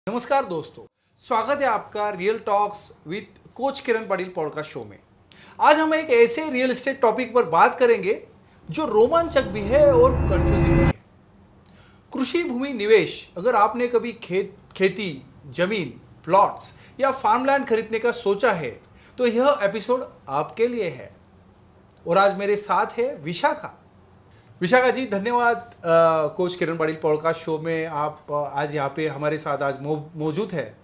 नमस्कार दोस्तों, स्वागत है आपका real talks with coach Kiran Patil podcast show में। आज हम एक ऐसे रियल एस्टेट टॉपिक पर बात करेंगे जो रोमांचक भी है और कंफ्यूजिंग भी है। कृषि भूमि निवेश। अगर आपने कभी खेती, जमीन, प्लॉट्स या फार्मलैंड खरीदने का सोचा है तो यह एपिसोड आपके लिए है। और आज मेरे साथ है विशाखा विशाखा जी, धन्यवाद कोच किरण पाटिल पॉडकास्ट शो में आप आज यहाँ पे हमारे साथ आज मौजूद है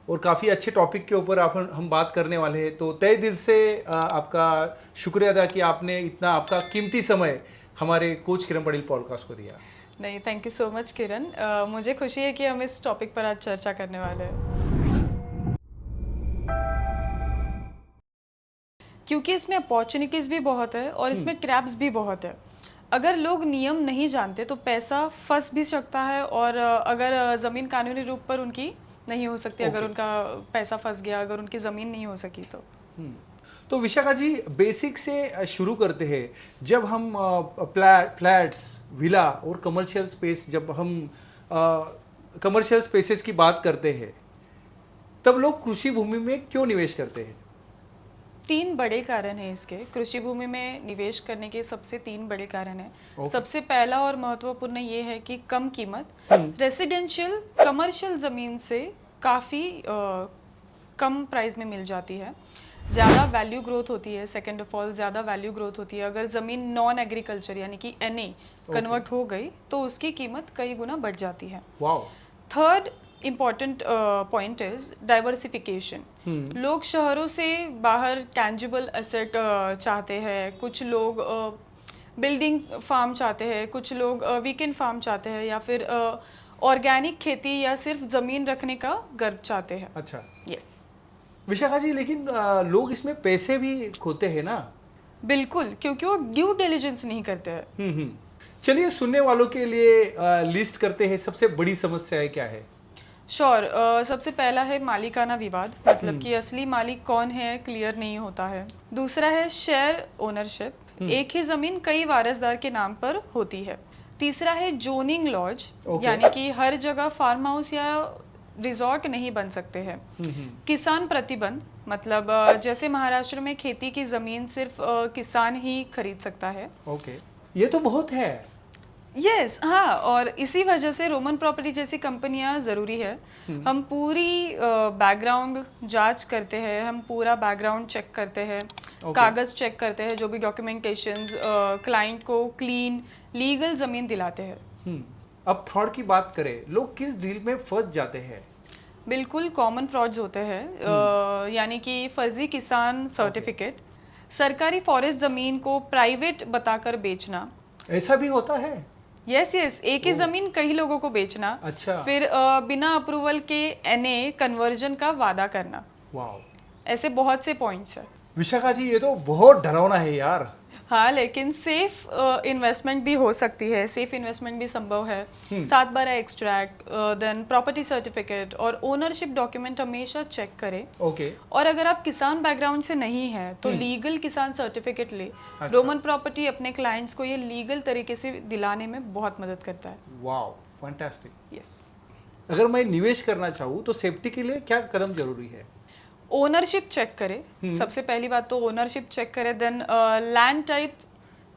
और काफ़ी अच्छे टॉपिक के ऊपर हम बात करने वाले हैं। तो तहे दिल से आपका शुक्रिया अदा कि आपने इतना आपका कीमती समय हमारे कोच किरण पाटिल पॉडकास्ट को दिया। नहीं, थैंक यू सो मच किरण। मुझे खुशी है कि हम इस टॉपिक पर आज चर्चा करने वाले हैं, क्योंकि इसमें अपॉर्चुनिटीज़ भी बहुत है और इसमें क्रैप्स भी बहुत है। अगर लोग नियम नहीं जानते तो पैसा फंस भी सकता है, और अगर ज़मीन कानूनी रूप पर उनकी नहीं हो सकती, अगर उनका पैसा फंस गया, अगर उनकी ज़मीन नहीं हो सकी तो विशाखा जी, बेसिक से शुरू करते हैं। जब हम फ्लैट्स, विला और कमर्शियल स्पेस, जब हम कमर्शियल स्पेसेस की बात करते हैं तब लोग कृषि भूमि में क्यों निवेश करते हैं? 3 बड़े कारण हैं इसके। कृषि भूमि में निवेश करने के सबसे 3 बड़े कारण हैं। सबसे पहला और महत्वपूर्ण ये है कि कम कीमत। रेसिडेंशियल कमर्शियल ज़मीन से काफ़ी कम प्राइस में मिल जाती है। ज़्यादा वैल्यू ग्रोथ होती है। सेकेंड ऑफ ऑल, ज़्यादा वैल्यू ग्रोथ होती है। अगर ज़मीन नॉन एग्रीकल्चर यानी कि NA कन्वर्ट हो गई तो उसकी कीमत कई गुना बढ़ जाती है। Third important point is diversification. लोग शहरों से बाहर टैंजिबल एसेट चाहते हैं। कुछ लोग बिल्डिंग फार्म चाहते हैं, कुछ लोग वीकेंड फार्म चाहते हैं, या फिर ऑर्गेनिक खेती या सिर्फ ज़मीन रखने का गर्व चाहते हैं। अच्छा, यस विशाखा जी, लेकिन लोग इसमें पैसे भी खोते हैं ना? बिल्कुल, क्योंकि वो ड्यू डिलिजेंस नहीं करते हैं। चलिए सुनने वालों के लिए लिस्ट करते हैं, सबसे बड़ी समस्याएं क्या है? श्योर। सबसे पहला है मालिकाना विवाद, मतलब कि असली मालिक कौन है क्लियर नहीं होता है। दूसरा है शेयर ओनरशिप, एक ही जमीन कई वारसदार के नाम पर होती है। तीसरा है जोनिंग लॉज, यानी कि हर जगह फार्म हाउस या रिजॉर्ट नहीं बन सकते हैं। किसान प्रतिबंध, मतलब जैसे महाराष्ट्र में खेती की जमीन सिर्फ किसान ही खरीद सकता है। ये तो बहुत है। यस हाँ, और इसी वजह से रोमन प्रॉपर्टी जैसी कंपनियां ज़रूरी है। हम पूरी बैकग्राउंड जांच करते हैं, हम पूरा बैकग्राउंड चेक करते हैं, कागज़ चेक करते हैं, जो भी डॉक्यूमेंटेशंस, क्लाइंट को क्लीन लीगल ज़मीन दिलाते हैं। अब फ्रॉड की बात करें, लोग किस डील में फंस जाते हैं? बिल्कुल कॉमन फ्रॉड्स होते हैं, यानी कि फर्जी किसान सर्टिफिकेट, सरकारी फॉरेस्ट ज़मीन को प्राइवेट बताकर बेचना। ऐसा भी होता है? यस, एक ही जमीन कई लोगों को बेचना। अच्छा। फिर बिना अप्रूवल के NA कन्वर्जन का वादा करना। वाओ, ऐसे बहुत से पॉइंट्स है। विशाखा जी, ये तो बहुत डरावना है यार। हाँ, लेकिन सेफ इन्वेस्टमेंट भी हो सकती है, सेफ इन्वेस्टमेंट भी संभव है। 7/12 एक्सट्रैक्ट, देन प्रॉपर्टी सर्टिफिकेट और ओनरशिप डॉक्यूमेंट हमेशा चेक करें। और अगर आप किसान बैकग्राउंड से नहीं हैं तो लीगल किसान सर्टिफिकेट ले। रोमन प्रॉपर्टी अपने क्लाइंट्स को ये लीगल तरीके से दिलाने में बहुत मदद करता है। Wow, fantastic. यस। अगर मैं निवेश करना चाहूँ तो सेफ्टी के लिए क्या कदम जरूरी है? ओनरशिप चेक करें। सबसे पहली बात तो ओनरशिप चेक करें, देन लैंड टाइप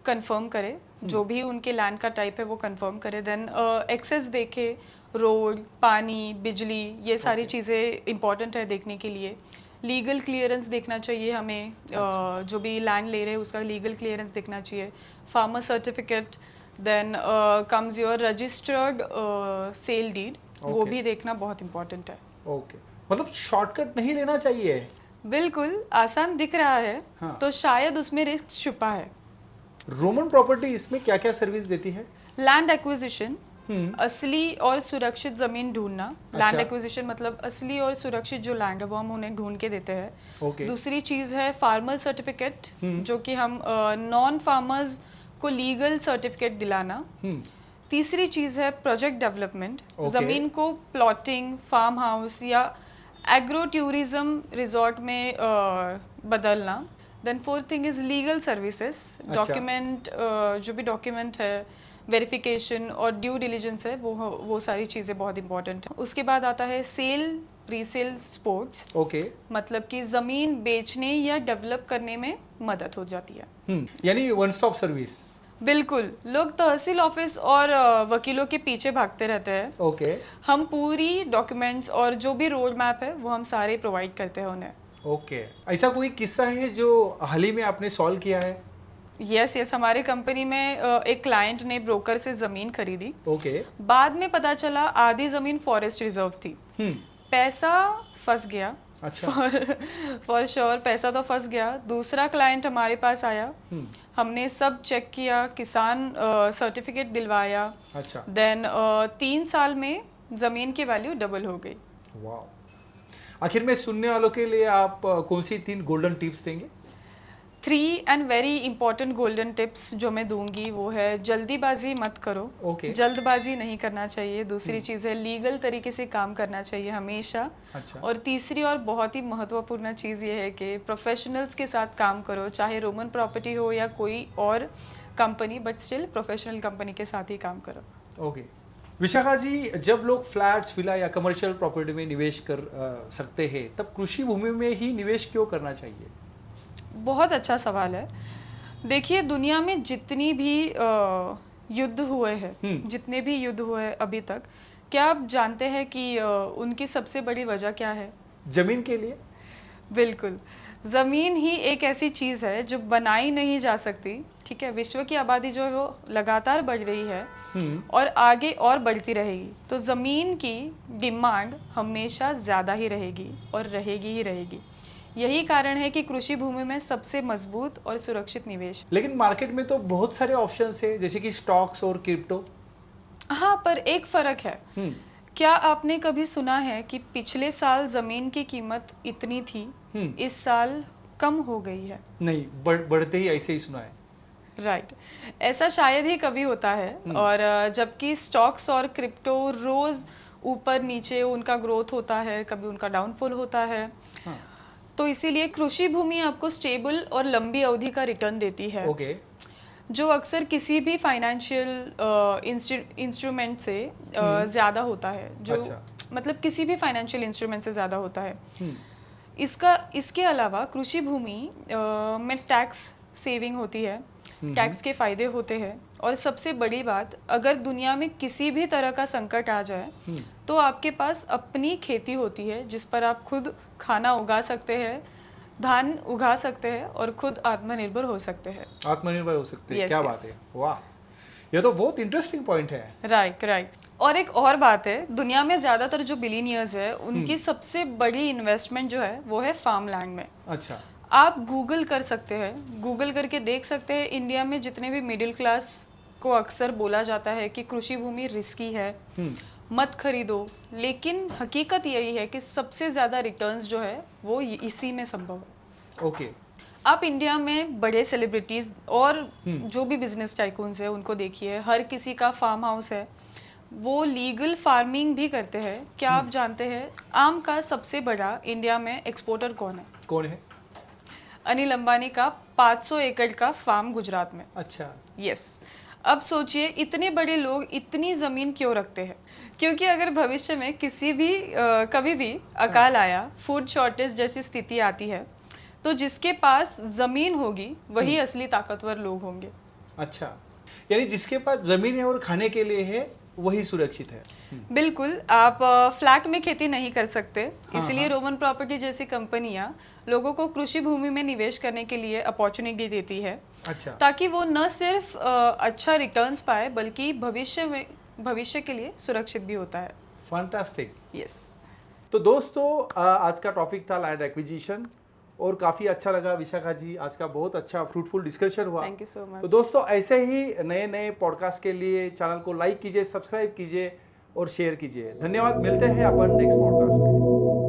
कंफर्म करें, जो भी उनके लैंड का टाइप है वो कंफर्म करें। देन एक्सेस देखें, रोड, पानी, बिजली, ये सारी चीज़ें इंपॉर्टेंट है देखने के लिए। लीगल क्लियरेंस देखना चाहिए हमें, जो भी लैंड ले रहे हैं उसका लीगल क्लियरेंस देखना चाहिए। Farmer certificate, then comes your registered sale deed, वो भी देखना बहुत इंपॉर्टेंट है। मतलब शॉर्टकट नहीं लेना चाहिए। बिल्कुल, आसान दिख रहा है तो शायद उसमें रिस्क छुपा है। रोमन प्रॉपर्टी इसमें क्या क्या सर्विस देती है? लैंड एक्विजिशन, असली और सुरक्षित जमीन ढूंढना। लैंड एक्विजिशन मतलब असली और सुरक्षित जो लैंड है वो हम उन्हें ढूंढ के देते हैं। दूसरी चीज है फार्मर सर्टिफिकेट, जो कि हम नॉन फार्मर्स को लीगल सर्टिफिकेट दिलाना। तीसरी चीज है प्रोजेक्ट डेवलपमेंट, जमीन को प्लॉटिंग, फार्म हाउस या एग्रो टूरिज्म रिजॉर्ट में बदलना। Then fourth thing is legal services, document, जो भी डॉक्यूमेंट है वेरिफिकेशन और ड्यू डिलीजेंस है, वो सारी चीज़ें बहुत इंपॉर्टेंट है। उसके बाद आता है सेल रीसेल स्पोर्ट्स, ओके। मतलब कि ज़मीन बेचने या डेवलप करने में मदद हो जाती है। यानी वन स्टॉप सर्विस। बिल्कुल, लोग तहसील ऑफिस और वकीलों के पीछे भागते रहते हैं। ओके हम पूरी डॉक्यूमेंट्स और जो भी रोड मैप है वो हम सारे प्रोवाइड करते हैं उन्हें। ओके। ऐसा कोई किस्सा है जो हाल ही में आपने सॉल्व किया है? यस, हमारे कंपनी में एक क्लाइंट ने ब्रोकर से ज़मीन खरीदी। ओके। बाद में पता चला आधी ज़मीन फॉरेस्ट रिजर्व थी। पैसा फंस गया। अच्छा। फॉर श्योर पैसा तो फंस गया। दूसरा क्लाइंट हमारे पास आया, हमने सब चेक किया, किसान सर्टिफिकेट दिलवाया। अच्छा। देन 3 साल में ज़मीन की वैल्यू डबल हो गई। वाह। आखिर में सुनने वालों के लिए आप कौन सी 3 गोल्डन टिप्स देंगे? 3 and very important golden tips जो मैं दूंगी वो है, जल्दीबाजी मत करो। ओके। जल्दबाजी नहीं करना चाहिए। दूसरी चीज़ है लीगल तरीके से काम करना चाहिए हमेशा। अच्छा। और तीसरी और बहुत ही महत्वपूर्ण चीज़ ये है कि प्रोफेशनल्स के साथ काम करो, चाहे रोमन प्रॉपर्टी हो या कोई और company, but still professional company के साथ ही काम करो। ओके। विशाखा जी, जब लोग फ्लैट्स, विला या कमर्शियल प्रॉपर्टी में निवेश कर सकते हैं, तब कृषि भूमि में ही निवेश क्यों करना चाहिए? बहुत अच्छा सवाल है। देखिए, दुनिया में जितनी भी युद्ध हुए हैं, जितने भी युद्ध हुए अभी तक, क्या आप जानते हैं कि उनकी सबसे बड़ी वजह क्या है? जमीन के लिए? बिल्कुल, ज़मीन ही एक ऐसी चीज़ है जो बनाई नहीं जा सकती। ठीक है, विश्व की आबादी जो है वो लगातार बढ़ रही है और आगे और बढ़ती रहेगी, तो ज़मीन की डिमांड हमेशा ज़्यादा ही रहेगी और रहेगी ही रहेगी। यही कारण है कि कृषि भूमि में सबसे मजबूत और सुरक्षित निवेश। लेकिन मार्केट में तो बहुत सारे ऑप्शंस है, जैसे कि स्टॉक्स और क्रिप्टो। हाँ, पर एक फर्क है। क्या आपने कभी सुना है कि पिछले साल जमीन की कीमत इतनी थी, इस साल कम हो गई है? नहीं, बढ़ते ही ऐसे ही सुना है। राइट, ऐसा शायद ही कभी होता है। और जबकि स्टॉक्स और क्रिप्टो रोज ऊपर नीचे उनका ग्रोथ होता है, कभी उनका डाउनफॉल होता है। हाँ। तो इसीलिए कृषि भूमि आपको स्टेबल और लंबी अवधि का रिटर्न देती है। ओके। जो अक्सर किसी भी फाइनेंशियल इंस्ट्रूमेंट से ज़्यादा होता है। जो अच्छा। मतलब किसी भी फाइनेंशियल इंस्ट्रूमेंट से ज़्यादा होता है। इसके अलावा कृषि भूमि में टैक्स सेविंग होती है, टैक्स के फायदे होते हैं। और सबसे बड़ी बात, अगर दुनिया में किसी भी तरह का संकट आ जाए तो आपके पास अपनी खेती होती है जिस पर आप खुद खाना उगा सकते हैं, धान उगा सकते हैं और खुद आत्मनिर्भर हो सकते हैं। आत्मनिर्भर हो सकते हैं। Yes, क्या yes. बात है, वाह, ये तो बहुत इंटरेस्टिंग पॉइंट है। राइट। और एक और बात है, दुनिया में ज्यादातर जो बिलियनियर्स है उनकी सबसे बड़ी इन्वेस्टमेंट जो है वो है फार्म लैंड में। अच्छा। आप गूगल कर सकते हैं, गूगल करके देख सकते हैं, इंडिया में जितने भी मिडिल क्लास को अक्सर बोला जाता है कि कृषि भूमि रिस्की है, मत खरीदो, लेकिन हकीकत यही है कि सबसे ज़्यादा रिटर्न्स जो है वो इसी में संभव है। ओके। आप इंडिया में बड़े सेलिब्रिटीज़ और जो भी बिजनेस टाइकून्स है उनको देखिए, हर किसी का फार्म हाउस है, वो लीगल फार्मिंग भी करते हैं। क्या आप जानते हैं आम का सबसे बड़ा इंडिया में एक्सपोर्टर कौन है? कौन है? अनिल अंबानी का 500 एकड़ का फार्म गुजरात में। अच्छा। यस। अब सोचिए, इतने बड़े लोग इतनी ज़मीन क्यों रखते हैं? क्योंकि अगर भविष्य में कभी भी अकाल आया, फूड शॉर्टेज जैसी स्थिति आती है, तो जिसके पास ज़मीन होगी वही असली ताकतवर लोग होंगे। अच्छा, यानी जिसके पास जमीन है और खाने के लिए है वही सुरक्षित है। बिल्कुल, आप फ्लैट में खेती नहीं कर सकते, इसलिए रोमन प्रॉपर्टी जैसी कंपनियां लोगों को कृषि भूमि में निवेश करने के लिए अपॉर्चुनिटी देती है। अच्छा। ताकि वो न सिर्फ अच्छा रिटर्न्स पाए बल्कि भविष्य के लिए सुरक्षित भी होता है। फैंटास्टिक। यस। तो दोस्तों, आज का टॉपिक था लैंड एक्विजिशन और काफ़ी अच्छा लगा विशाखा जी, आज का बहुत अच्छा फ्रूटफुल डिस्कशन हुआ। Thank you so much. तो दोस्तों, ऐसे ही नए नए पॉडकास्ट के लिए चैनल को लाइक कीजिए, सब्सक्राइब कीजिए और शेयर कीजिए। धन्यवाद। मिलते हैं अपन नेक्स्ट पॉडकास्ट में।